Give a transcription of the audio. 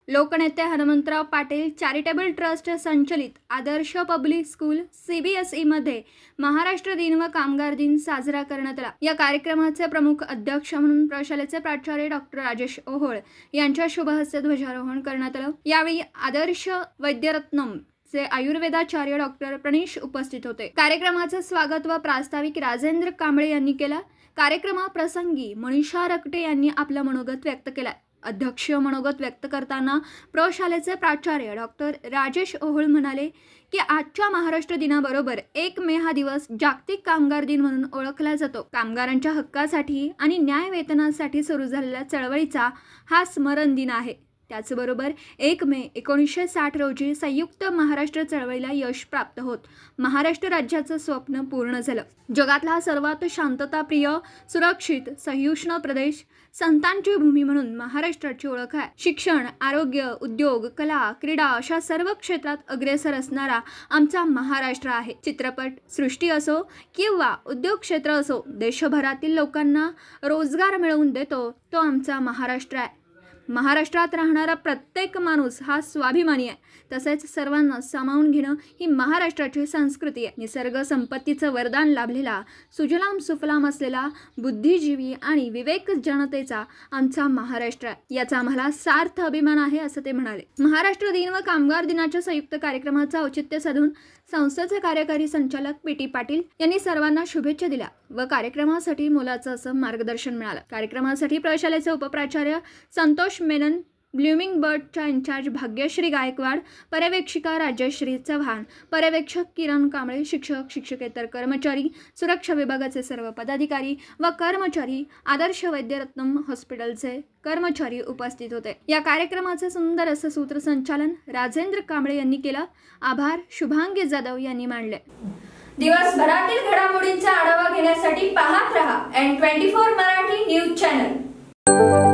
लोकनेते Hanumantrao Patil charitable trust संचलित आदर्श public school CBSE मध्ये महाराष्ट्र दिन व कामगार दिन साजरा करण्यात आला। या कार्यक्रमाचे प्रमुख अध्यक्ष म्हणून प्रशालेचे प्राचार्य डॉक्टर राजेश ओहोळ यांच्या शुभ हस्ते ध्वजारोहण करण्यात आले। यावेळी आदर्श वैद्यरत्नम चे आयुर्वेदाचार्य डॉक्टर प्रणीश उपस्थित होते। कार्यक्रमाचे स्वागत व प्रास्ताविक राजेंद्र कांबळे यांनी केला। कार्यक्रमाप्रसंगी मनीषा रकटे यांनी आपला मनोगत व्यक्त केला। अध्यक्ष मनोगत व्यक्त करताना प्रशालेचे प्राचार्य डॉक्टर राजेश ओहोळ म्हणाले की आजच्या महाराष्ट्र दिनाबरोबर 1 मे हा दिवस जागतिक कामगार दिन म्हणून ओळखला जातो। कामगारांच्या हक्कासाठी आणि न्याय वेतनासाठी सुरू झालेल्या चळवळीचा हा स्मरण दिन आहे। त्याचबरोबर 1 मे 1960 रोजी संयुक्त महाराष्ट्र चळवळीला यश प्राप्त होत महाराष्ट्र राज्याचं स्वप्न पूर्ण झालं। जगातला सर्वात शांतताप्रिय, सुरक्षित, सहिष्णू प्रदेश, संतांची भूमी म्हणून महाराष्ट्राची ओळख आहे। शिक्षण, आरोग्य, उद्योग, कला, क्रीडा अशा सर्व क्षेत्रात अग्रेसर असणारा आमचा महाराष्ट्र आहे। चित्रपट सृष्टी असो किंवा उद्योग क्षेत्र असो, देशभरातील लोकांना रोजगार मिळवून देतो तो आमचा महाराष्ट्र आहे। महाराष्ट्रात राहणारा प्रत्येक माणूस हा स्वाभिमानी आहे। तसेच सर्वांना सामावून घेणं ही महाराष्ट्राची संस्कृती आहे। निसर्ग संपत्तीचं वरदान लाभलेला, सुजलाम सुफलाम असलेला, बुद्धिजीवी आणि विवेक जनतेचा आमचा महाराष्ट्र आहे। याचा आम्हाला सार्थ अभिमान आहे असं ते म्हणाले। महाराष्ट्र दिन व कामगार दिनाच्या संयुक्त कार्यक्रमाचा औचित्य साधून संस्थेचे कार्यकारी संचालक PT पाटील यांनी सर्वांना शुभेच्छा दिल्या व कार्यक्रमासाठी मोलाचं असं मार्गदर्शन मिळालं। कार्यक्रमासाठी प्रशालेचे उपप्राचार्य संतोष मेनन, ब्लूमिंग बर्डच्या इंचार्ज भाग्यश्री गायकवाड, पर्यवेक्षिका राजश्री चव्हाण, पर्यवेक्षक किरण कांबळे, शिक्षक, शिक्षकेतर कर्मचारी, सुरक्षा विभागाचे सर्व पदाधिकारी व कर्मचारी, आदर्श वैद्यरत्नम हॉस्पिटलचे कर्मचारी उपस्थित होते। या कार्यक्रमाचे सुंदर असं सूत्रसंचालन राजेंद्र कांबळे यांनी केलं। आभार शुभांगी जाधव यांनी मानले। दिवसभरातील घडामोडींचा आढावा घेण्यासाठी पाहत रहा N24 मराठी न्यूज चॅनल।